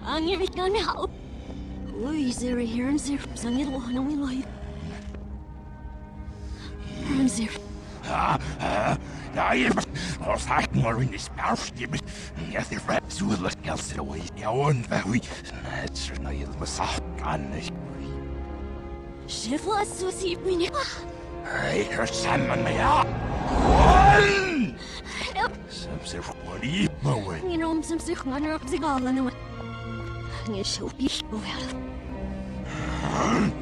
Ang ibig ka na ako. Uy, zero here and zero. Sang ilo na may life. And zero. I was like more in this house. Yes, the rats will look else away. Yeah, one very. That's not you was off on this. Shifla susi winnie. I heard salmon me out. One! Some sort of body, boy. You know, some sick man up the garden. You should be well. One.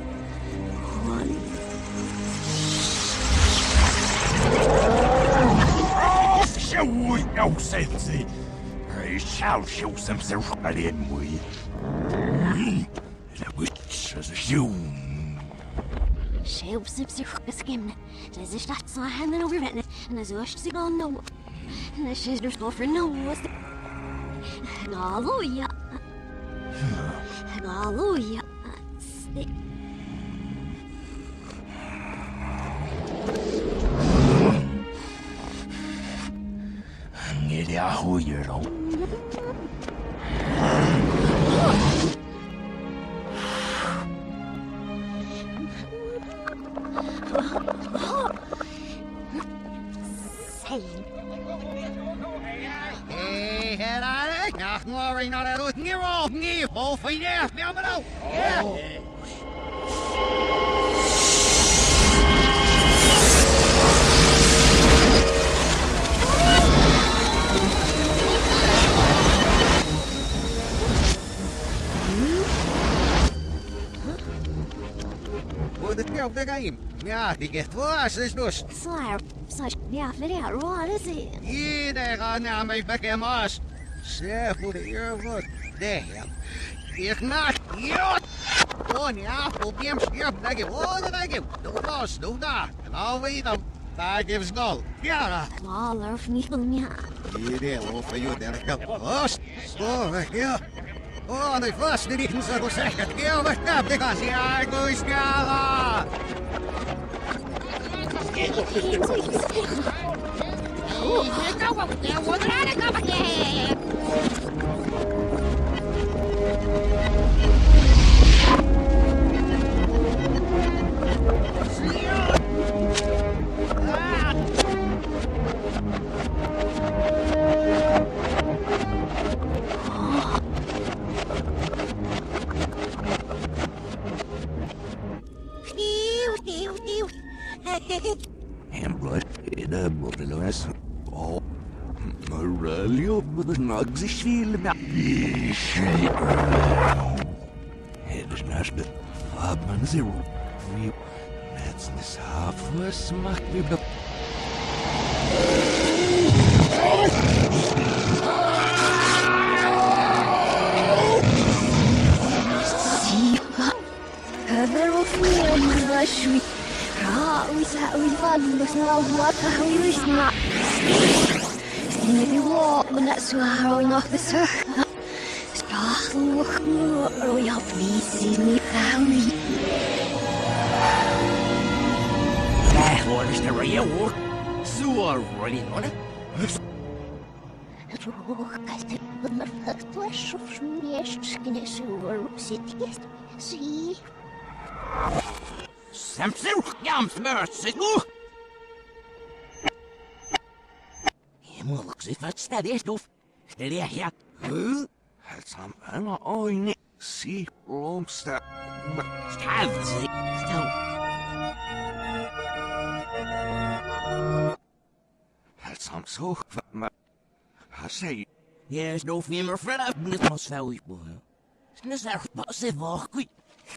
Show we no sense. I shall show some sort of body in me. The witch is a shoe. Show some sort of skin. There's a shot so I hand it over it, and as much as you gone no. And the scissors go for no. Hallelujah. Hallelujah. Get out who you're on. Hey, head on it. Now, worry not a root near all. Near all for you. Now, below. Yeah. What the hell the game? Ja, die get was is dus. Slayer, such yeah, very what is it? Ieder gaat naar mij bekken mas. Zeg hoe de eer wordt. Damn. Ik nacht. Ja. Oh, ja, probleem scherp. Dat je woorden dat je. Doe dat, doe dat. En al weet dan. Daar gives goal. Ja. Waller of niet van ja. Ieder over je der help. Vast. Oh, ja. Oh, de vast die niet zo zeggen. Ja, wat heb ik als ja, ik doe scala. Hemblood in a motorless. Oh, Morelio with a nugsy shield. It is not the 5-0. That's this half was smack me up. هذا رفيع مباشوي ويساوي الفن بس نوضتها ويسمع سنبي واق بنأسوها ونفسها استاخذ وخمر ويابني سيني فاوي That was the real Sewer running on it. روح قلت بالمرفق واشوف شميش سكنة سور وستيست سي Samson, yams mercy. Hemel looks if it's steady stuff. Steady here. Had some on it. See, lobster. Stand, see. Still. Had some so. I say. There's no female friend I've been with myself. It's not but say, quick.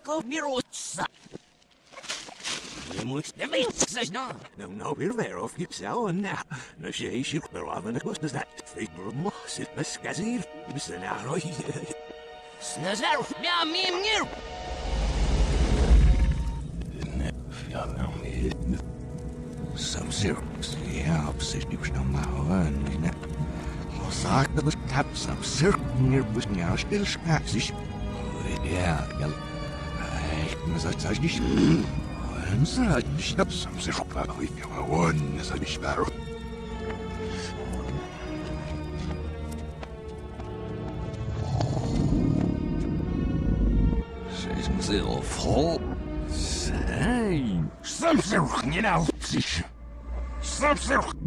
Go near what's up. No, we're there off yourself and now. No, she should be rather than it that. Figure moss, it was scazzy. Mr. Narroy. Snazar, yeah, me and you. Some syrups, yeah, opposite you on my own. Sagt dat tap some syrup near was now still scratchy. Yeah, mas das nicht. Unser Schnaps am Sirup auf der One ist ein Sparrow. is myself full. Say, some sort of, you know, some sort of